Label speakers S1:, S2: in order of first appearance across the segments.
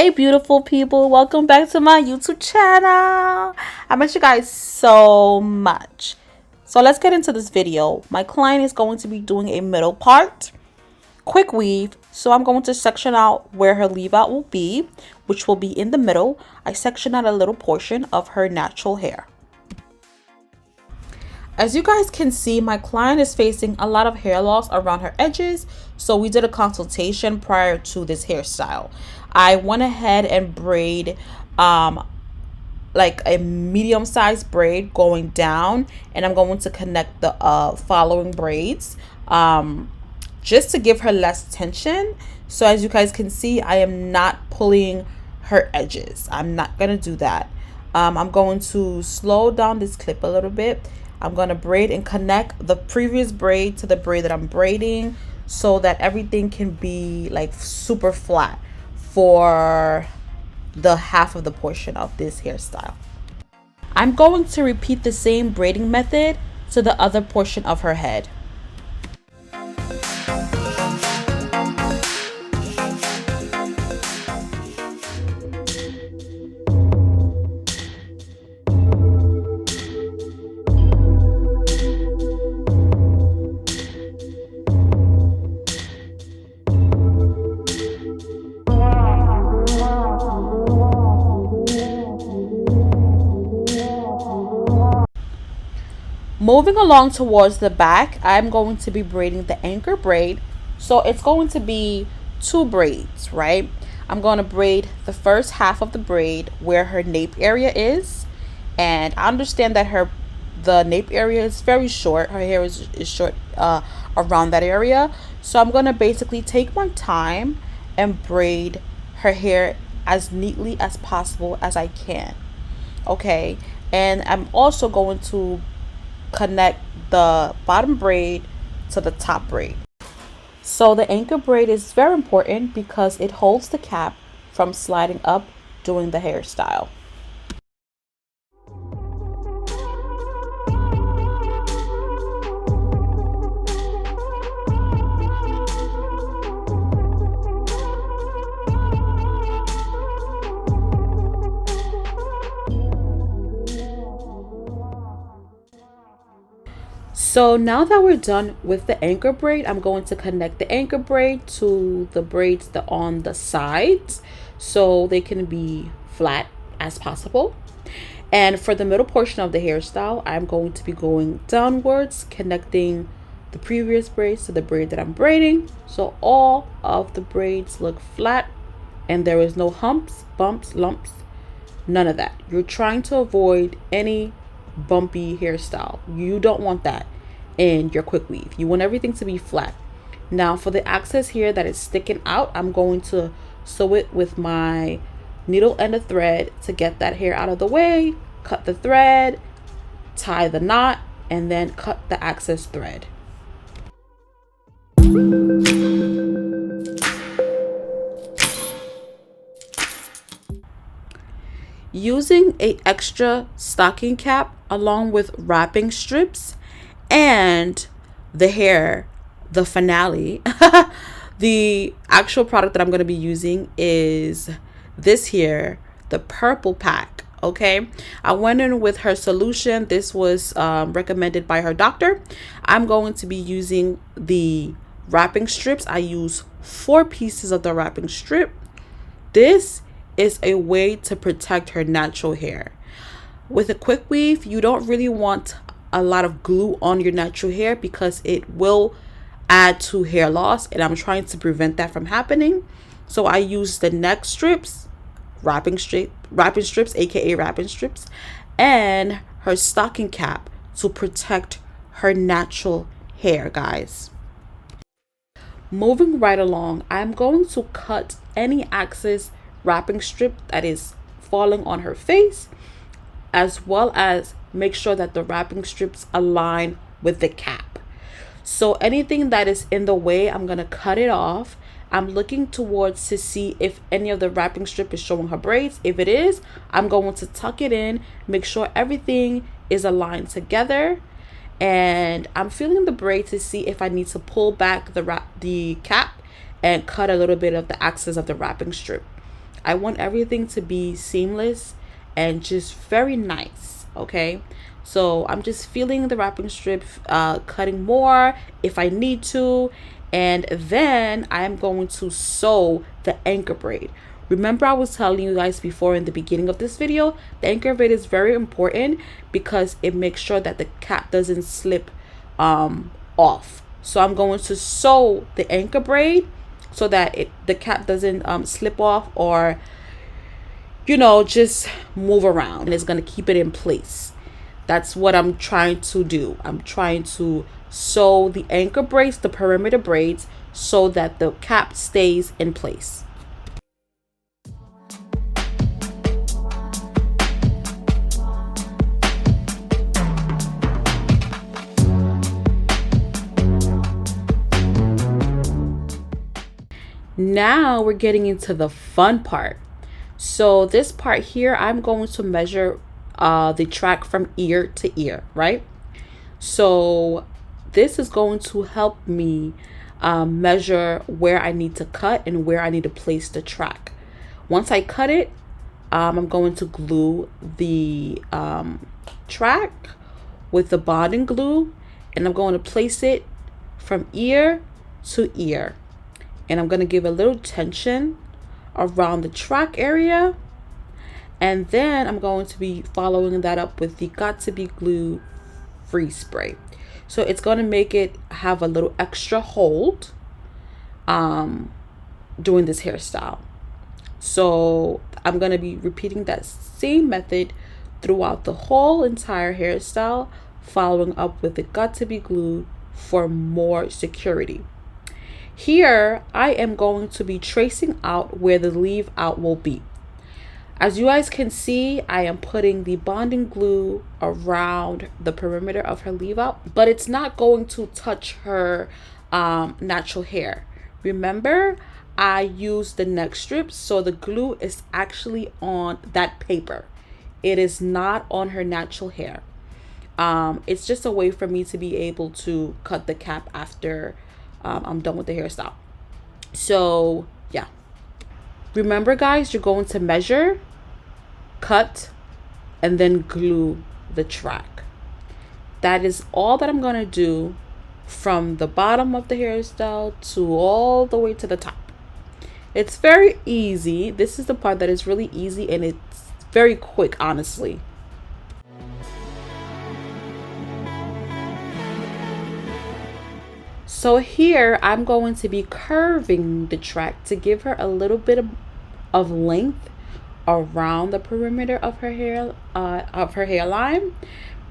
S1: Hey beautiful people, welcome back to my YouTube channel. I miss you guys so much. So let's get into this video. My client is going to be doing a middle part, quick weave. So I'm going to section out where her leave out will be, which will be in the middle. I section out a little portion of her natural hair. As you guys can see, my client is facing a lot of hair loss around her edges, so we did a consultation prior to this hairstyle. I went ahead and braid like a medium-sized braid going down, and I'm going to connect the following braids just to give her less tension. So as you guys can see, I am not pulling her edges. I'm not gonna do that. I'm going to slow down this clip a little bit. I'm going to braid and connect the previous braid to the braid that I'm braiding so that everything can be like super flat for the half of the portion of this hairstyle. I'm going to repeat the same braiding method to the other portion of her head. Moving along towards the back, I'm going to be braiding the anchor braid. So it's going to be two braids, right? I'm going to braid the first half of the braid where her nape area is. And I understand that the nape area is very short. Her hair is short around that area. So I'm going to basically take my time and braid her hair as neatly as possible as I can. Okay. And I'm also going to connect the bottom braid to the top braid. So the anchor braid is very important because it holds the cap from sliding up during the hairstyle. So now that we're done with the anchor braid, I'm going to connect the anchor braid to the braids that on the sides so they can be flat as possible. And for the middle portion of the hairstyle, I'm going to be going downwards, connecting the previous braids to the braid that I'm braiding. So all of the braids look flat and there is no humps, bumps, lumps, none of that. You're trying to avoid any bumpy hairstyle. You don't want that in your quick weave. You want everything to be flat. Now for the excess here that is sticking out, I'm going to sew it with my needle and a thread to get that hair out of the way, cut the thread, tie the knot, and then cut the excess thread. Using an extra stocking cap along with wrapping strips and the finale, the actual product that I'm going to be using is this here, the purple pack. Okay, I went in with her solution. This was recommended by her doctor. I'm going to be using the wrapping strips. I use 4 pieces of the wrapping strip. This is a way to protect her natural hair. With a quick weave, you don't really want a lot of glue on your natural hair because it will add to hair loss, and I'm trying to prevent that from happening. So I use the neck strips, wrapping strips, aka wrapping strips, and her stocking cap to protect her natural hair, guys. Moving right along, I'm going to cut any excess wrapping strip that is falling on her face, as well as make sure that the wrapping strips align with the cap. So anything that is in the way, I'm going to cut it off. I'm looking towards to see if any of the wrapping strip is showing her braids. If it is, I'm going to tuck it in, make sure everything is aligned together, and I'm feeling the braid to see if I need to pull back the cap and cut a little bit of the excess of the wrapping strip. I want everything to be seamless and just very nice, okay? So I'm just feeling the wrapping strip, cutting more if I need to, and then I'm going to sew the anchor braid. Remember, I was telling you guys before in the beginning of this video, the anchor braid is very important because it makes sure that the cap doesn't slip off. So I'm going to sew the anchor braid so that the cap doesn't slip off or, you know, just move around, and it's going to keep it in place. That's what I'm trying to do. I'm trying to sew the anchor braids, the perimeter braids, so that the cap stays in place. Now we're getting into the fun part. So this part here, I'm going to measure the track from ear to ear, right? So this is going to help me measure where I need to cut and where I need to place the track. Once I cut it, I'm going to glue the track with the bonding glue, and I'm going to place it from ear to ear. And I'm going to give a little tension around the track area. And then I'm going to be following that up with the Got To Be Glue freeze spray. So it's going to make it have a little extra hold doing this hairstyle. So I'm going to be repeating that same method throughout the whole entire hairstyle, following up with the Got To Be Glue for more security. Here, I am going to be tracing out where the leave out will be. As you guys can see, I am putting the bonding glue around the perimeter of her leave out, but it's not going to touch her natural hair. Remember, I used the neck strips, so the glue is actually on that paper. It is not on her natural hair. It's just a way for me to be able to cut the cap after I'm done with the hairstyle. So yeah, remember guys, you're going to measure, cut, and then glue the track. That is all that I'm going to do from the bottom of the hairstyle to all the way to the top. It's very easy. This is the part that is really easy, and it's very quick, honestly. So here I'm going to be curving the track to give her a little bit of length around the perimeter of her hair, of her hairline.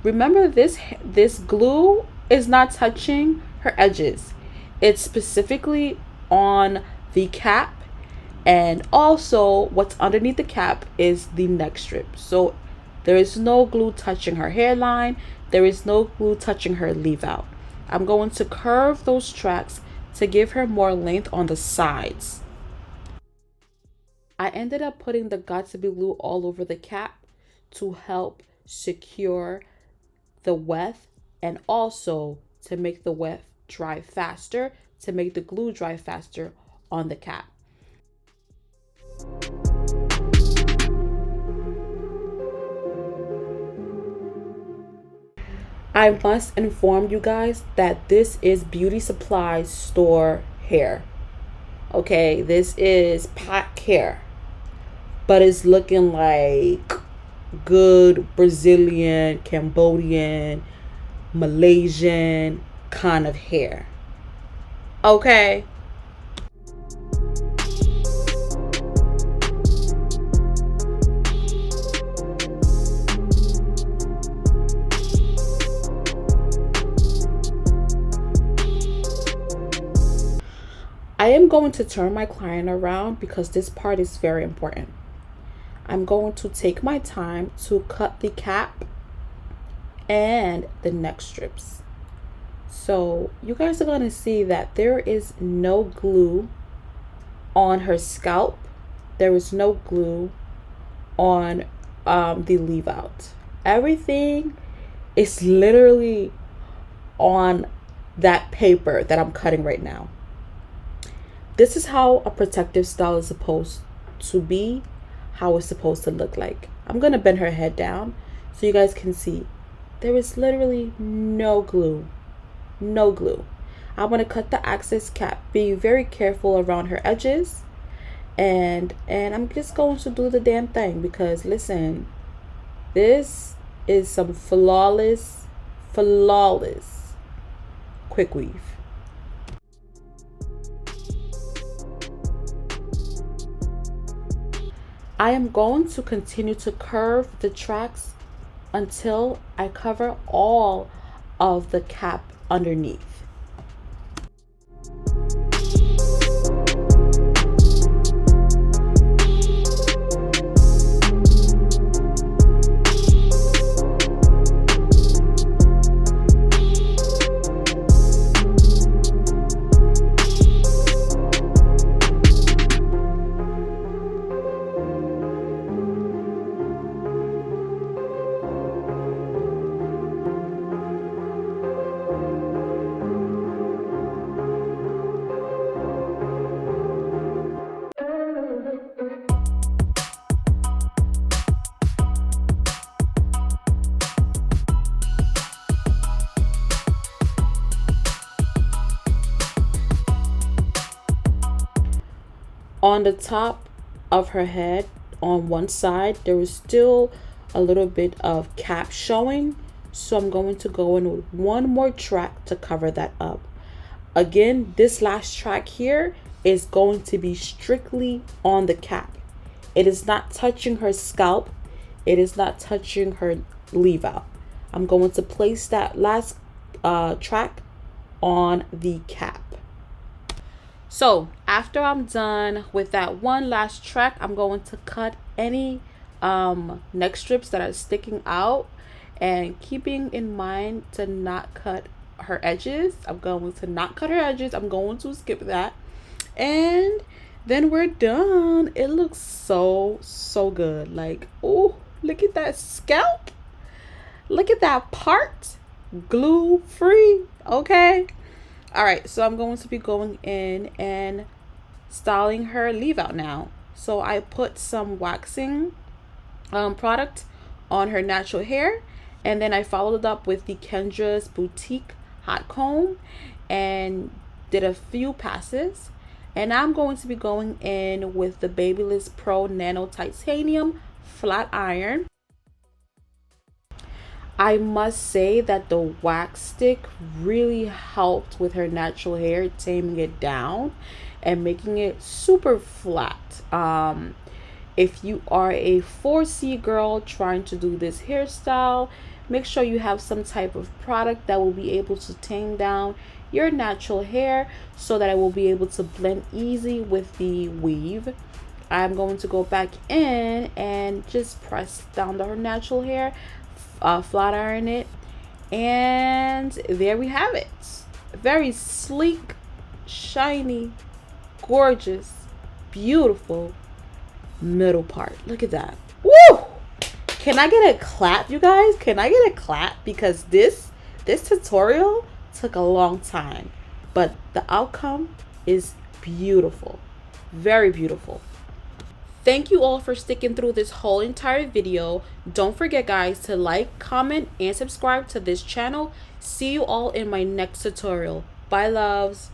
S1: Remember, this glue is not touching her edges. It's specifically on the cap, and also what's underneath the cap is the neck strip. So there is no glue touching her hairline. There is no glue touching her leave out. I'm going to curve those tracks to give her more length on the sides. I ended up putting the Got To Be glue all over the cap to help secure the weft, and also to make the weft dry faster, to make the glue dry faster on the cap. I must inform you guys that this is beauty supply store hair. Okay, this is pack hair, but it's looking like good Brazilian, Cambodian, Malaysian kind of hair. Okay. I am going to turn my client around because this part is very important. I'm going to take my time to cut the cap and the neck strips. So you guys are going to see that there is no glue on her scalp. There is no glue on the leave out. Everything is literally on that paper that I'm cutting right now. This is how a protective style is supposed to be how it's supposed to look like. I'm gonna bend her head down so you guys can see. There is literally no glue. No glue. I'm gonna cut the access cap. Be very careful around her edges. And I'm just going to do the damn thing because listen, this is some flawless quick weave. I am going to continue to curve the tracks until I cover all of the cap underneath. On the top of her head, on one side, there is still a little bit of cap showing. So I'm going to go in with one more track to cover that up. Again, this last track here is going to be strictly on the cap. It is not touching her scalp. It is not touching her leave out. I'm going to place that last track on the cap. So after I'm done with that one last track, I'm going to cut any neck strips that are sticking out, and keeping in mind to not cut her edges. I'm going to not cut her edges. I'm going to skip that. And then we're done. It looks so good. Like, oh, look at that scalp. Look at that part. Glue free. Okay. All right, so I'm going to be going in and styling her leave out now. So I put some waxing product on her natural hair, and then I followed it up with the Kendra's Boutique hot comb and did a few passes. And I'm going to be going in with the Babyliss Pro Nano Titanium flat iron. I must say that the wax stick really helped with her natural hair, taming it down and making it super flat. If you are a 4C girl trying to do this hairstyle, make sure you have some type of product that will be able to tame down your natural hair so that it will be able to blend easy with the weave. I'm going to go back in and just press down her natural hair, flat iron it, and there we have it. Very sleek, shiny, gorgeous, beautiful middle part. Look at that. Woo! Can I get a clap, you guys? Can I get a clap? Because this tutorial took a long time, but the outcome is beautiful. Very beautiful. Thank you all for sticking through this whole entire video. Don't forget, guys, to like, comment, and subscribe to this channel. See you all in my next tutorial. Bye, loves.